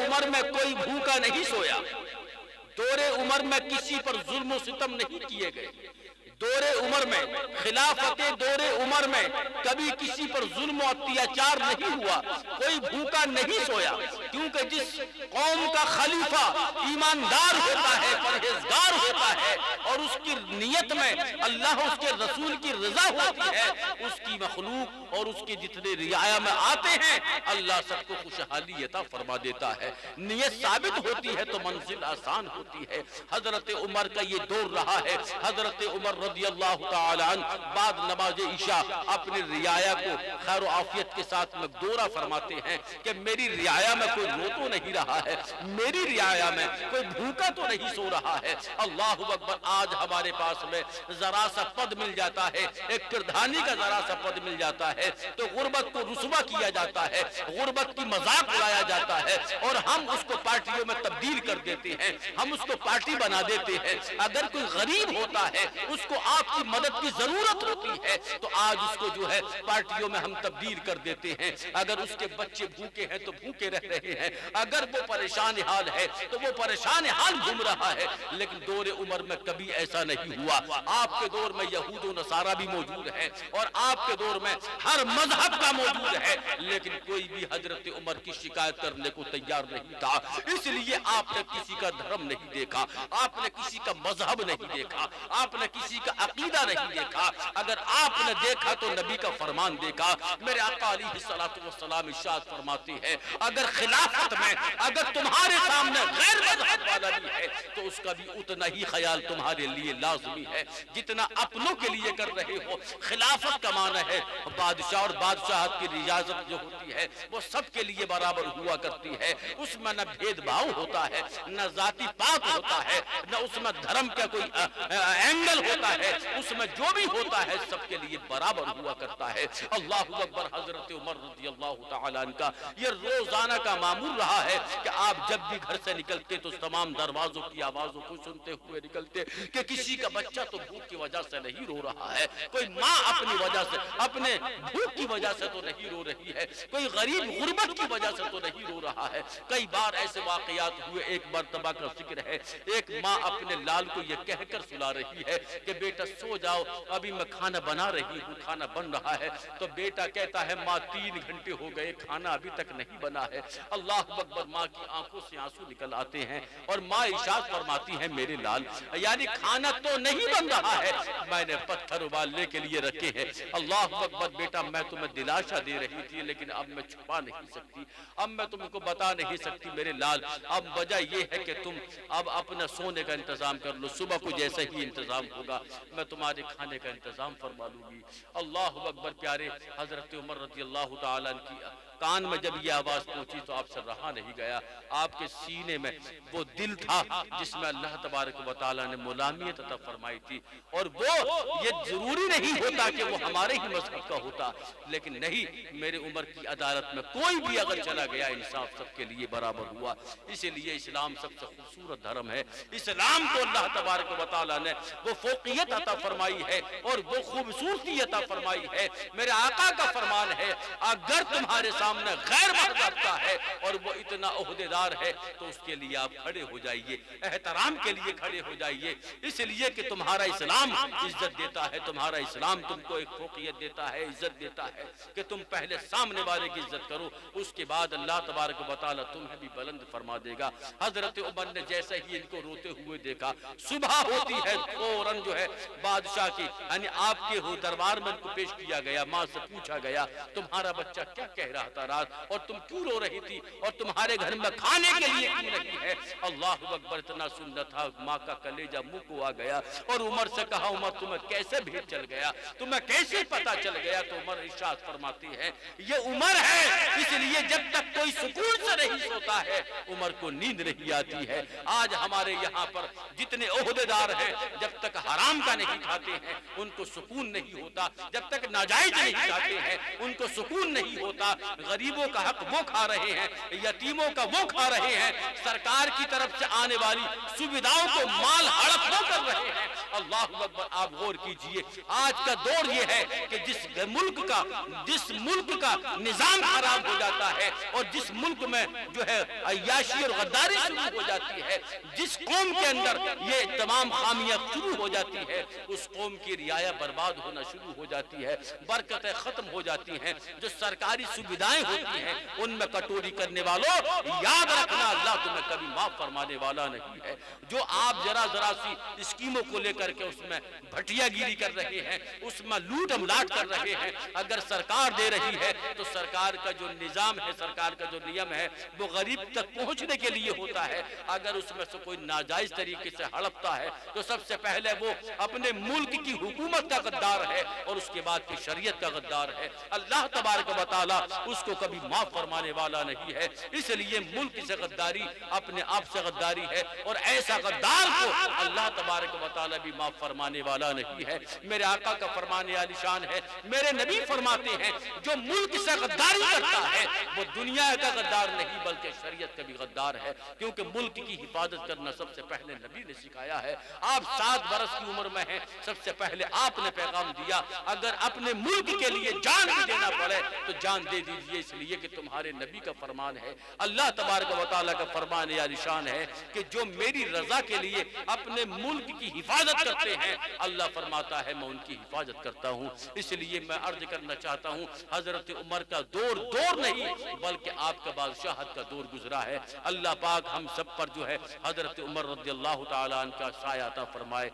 عمر میں کوئی بھوکا نہیں سویا، دور عمر میں کسی پر ظلم و ستم نہیں کیے گئے، دور عمر میں خلافت دور عمر میں کبھی کسی پر ظلم و اتیاچار نہیں ہوا، کوئی بھوکا نہیں سویا، کیونکہ جس قوم کا خلیفہ ایماندار ہوتا ہے، پرہیزگار ہوتا ہے، اور اس کی نیت میں اللہ اس کے رسول کی رضا ہوتی ہے، اس کی مخلوق اور اس کے جتنے رعایا میں آتے ہیں اللہ سب کو خوشحالی عطا فرما دیتا ہے، نیت ثابت ہوتی ہے تو منزل آسان ہوتی ہے۔ حضرت عمر کا یہ دور رہا ہے۔ حضرت عمر رضی اللہ تعالی عنہ بعد نماز عشاء اپنی رعایا کو خیر و عافیت کے ساتھ مقدورہ فرماتے ہیں کہ میری رعایا میں کوئی رو تو نہیں رہا ہے، میری رعایا میں کوئی بھوکا تو نہیں سو رہا ہے۔ اللہ اکبر، آج ہمارے پاس میں ذرا سا پد مل جاتا ہے، ایک کردھانی کا ذرا سا پد مل جاتا ہے تو غربت کو رسوا کیا جاتا ہے، غربت کی مذاق اڑایا جاتا ہے، اور ہم اس کو پارٹیوں میں تبدیل کر دیتے ہیں، ہم اس کو پارٹی بنا دیتے ہیں۔ اگر کوئی غریب ہوتا ہے، اس کو آپ کی مدد کی ضرورت ہوتی ہے تو آج اس کو جو ہے پارٹیوں میں ہم تبدیل کر دیتے ہیں۔ اگر اس کے بچے بھوکے ہیں تو بھوکے رہ رہے ہیں، اگر وہ پریشان حال ہے تو وہ پریشان حال گھوم رہا ہے۔ لیکن دور عمر میں کبھی ایسا نہیں ہوا۔ آپ کے دور میں یہود و نصارہ بھی موجود ہیں اور آپ کے دور میں ہر مذہب کا موجود ہے، لیکن کوئی بھی حضرت عمر کی شکایت کرنے کو تیار نہیں تھا۔ اس لیے آپ نے کسی کا دھرم نہیں دیکھا، آپ نے کسی کا مذہب نہیں دیکھا، آپ نے کسی کا عقیدہ نہیں دیکھا۔ اگر آپ نے دیکھا تو نبی کا فرمان دیکھا۔ میرے آقا علیہ الصلوۃ والسلام ارشاد فرماتے ہیں اگر خلافت میں اگر تمہارے سامنے غیر مذہب والا بھی ہے تو اس کا بھی اتنا ہی خیال تمہارے لیے لازمی ہے جتنا اپنوں کے لیے کر رہے ہو۔ خلافت کا معنی ہے بادشاہ، اور بادشاہت کی ریاست جو ہوتی ہے وہ سب کے لیے برابر ہوا کرتی ہے، اس میں نہ بھید بھاؤ ہوتا ہے، نہ ذاتی پات ہوتا ہے، نہ اس میں دھرم کا کوئی اینگل ہوتا ہے، اس میں جو بھی ہوتا ہے سب کے لیے برابر ہوا کرتا ہے۔ اللہ اکبر، حضرت عمر رضی اللہ تعالیٰ عنہ کا یہ روزانہ کا معمول رہا ہے کہ آپ جب بھی گھر سے نکلتے تو تمام دروازوں کی آوازوں کو سنتے ہوئے نکلتے کہ کسی کا بچہ تو بھوک کی وجہ سے نہیں رو رہا ہے، کوئی ماں اپنی وجہ سے اپنے بھوک کی وجہ سے تو نہیں رو رہی ہے، کوئی غریب غربت کی وجہ سے تو نہیں رو رہا ہے۔ کئی بار ایسے واقعات ہوئے، ایک مرتبہ کا ذکر ہے، ایک ماں اپنے لال کو یہ کہہ کر سلا رہی ہے کہ بیٹا سو جاؤ، ابھی میں کھانا بنا رہی ہوں، کھانا بن رہا ہے۔ تو بیٹا کہتا ہے ماں 3 گھنٹے ہو گئے کھانا ابھی تک نہیں بنا ہے۔ اللہ اکبر، ماں کی آنکھوں سے آنسو نکل آتے ہیں اور ماں ارشاد فرماتی ہے میرے لال یعنی کھانا تو نہیں بن رہا ہے، میں نے پتھر ابالنے کے لیے رکھے ہیں۔ اللہ اکبر، بیٹا میں تمہیں دلاشا دے رہی تھی لیکن اب میں چھپا نہیں سکتی، اب میں تم کو بتا نہیں سکتی میرے لال، اب وجہ یہ ہے کہ تم اب اپنا سونے کا انتظام کر لو، صبح کو جیسا ہی انتظام ہوگا میں تمہارے کھانے کا انتظام فرما لوں گی۔ اللہ اکبر، پیارے حضرت عمر رضی اللہ تعالیٰ عنہ کی کان میں جب یہ آواز پہنچی تو آپ سے رہا نہیں گیا، آپ کے سینے میں وہ دل تھا جس میں اللہ تبارک و تعالیٰ نے ملامیت عطا فرمائی تھی، اور وہ یہ ضروری نہیں ہوتا کہ وہ ہمارے ہی مذہب کا ہوتا، لیکن نہیں، میرے عمر کی عدالت میں کوئی بھی اگر چلا گیا انصاف سب کے لیے برابر ہوا۔ اسی لیے اسلام سب سے خوبصورت دھرم ہے، اسلام کو اللہ تبارک و تعالیٰ نے وہ فوقیت عطا فرمائی ہے اور وہ خوبصورتی عطا فرمائی ہے۔ میرے آقا کا فرمان ہے اگر تمہارے سامنے غیر مذہب کا ہے اور وہ اتنا عہدیدار ہے تو اس کے لیے آپ کھڑے ہو جائیے، احترام کے لیے کھڑے ہو جائیے، اس لیے کہ تمہارا اسلام عزت دیتا ہے، تمہارا اسلام تم کو ایک فوقیت دیتا ہے، عزت دیتا ہے کہ تم پہلے سامنے والے کی عزت کرو، اس کے بعد اللہ تبارک و تعالیٰ تمہیں بھی بلند فرما دے گا۔ حضرت عمر نے جیسے ہی ان کو روتے ہوئے دیکھا، صبح ہوتی ہے فوراً جو ہے بادشاہ کی یعنی آپ کے دربار میں ان کو پیش کیا گیا، ماں سے پوچھا گیا تمہارا بچہ کیا کہہ رہا تھا رات اور تم کیوں رو رہی تھی اور تمہارے گھر میں کھانے کے لیے کیوں نہیں ہے؟ اللہ اکبر، اتنا سننا تھا ماں کا کلیجہ منہ کو آ گیا اور عمر سے کہا عمر تمہیں کیسے بھید چل گیا، تمہیں کیسے پتا چل گیا؟ تو عمر ارشاد فرماتی ہے یہ عمر ہے، اس لیے جب تک کوئی سکون سے نہیں سوتا ہے عمر کو نیند نہیں آتی ہے۔ آج ہمارے یہاں پر جتنے عہدیدار ہیں جب تک حرام کا نہیں کھاتے ہیں ان کو سکون نہیں ہوتا، جب تک ناجائز نہیں کھاتے ہیں ان کو سکون نہیں ہوتا، غریبوں کا حق وہ کھا رہے ہیں، یتیموں کا وہ کھا رہے ہیں، سرکار کی طرف سے آنے والی سویدھاؤں کو مال ہڑپ وہ کر رہے ہیں۔ اللہ اکبر، آپ غور کیجئے، آج کا دور یہ ہے کہ جس ملک کا نظام خراب ہو جاتا ہے اور جس ملک میں جو ہے عیاشی اور غداری شروع ہو جاتی ہے، جس قوم کے اندر یہ تمام خامیاں شروع ہو جاتی ہے، اس قوم کی رعایا برباد ہونا شروع ہو جاتی ہے، برکتیں ختم ہو جاتی ہیں، جو سرکاری سویدھائیں ہوتی ہیں ان میں کٹوری کرنے والوں یاد رکھنا اللہ تمہیں کبھی معاف فرمانے والا نہیں ہے۔ جو آپ ذرا سی اسکیموں کو لے کر کے اس میں بھٹیا گیری کر رہے ہیں، اس میں لوٹ املاٹ کر رہے ہیں، اگر سرکار دے رہی ہے تو سرکار کا جو نظام ہے، سرکار کا جو نیم ہے وہ غریب تک پہنچنے کے لیے ہوتا ہے۔ اگر اس میں سے کوئی ناجائز طریقے سے ہڑپتا ہے تو سب سے پہلے وہ اپنے ملک کی حکومت کا غدار ہے اور اس کے بعد کی شریعت کا غدار ہے۔ اللہ تبارک و تعالی اس کو کبھی معاف فرمانے والا نہیں ہے۔ اس لیے ملک سے غداری اپنے آپ سے غداری ہے، اور ایسا غدار کو اللہ تبارک و تعالی بھی معاف فرمانے والا نہیں ہے۔ میرے آقا کا فرمان عالی شان ہے، میرے نبی فرماتے ہیں جو ملک سے غداری کرتا ہے وہ دنیا کا غدار نہیں بلکہ شریعت کا بھی غدار ہے، کیونکہ ملک کی حفاظت کرنا سب سے پہلے نبی نے سکھایا ہے۔ آپ 7 برس کی عمر میں ہیں، سب سے پہلے آپ نے پیغام دیا، اگر اپنے ملک کے لیے جان بھی دینا پڑے تو جان دے دیجئے، اس لیے کہ تمہارے نبی کا فرمان ہے۔ اللہ تبارک و تعالیٰ کا فرمان عالی شان ہے کہ جو میری رضا کے لیے اپنے ملک کی حفاظت کرتے ہیں اللہ فرماتا ہے میں ان کی حفاظت کرتا ہوں۔ اس لیے میں عرض کرنا چاہتا ہوں حضرت عمر کا دور نہیں بلکہ آپ کا بادشاہت کا دور گزرا ہے۔ اللہ پاک ہم سب پر جو ہے حضرت عمر رضی اللہ تعالیٰ عنہ کا سایہ عطا فرمائے۔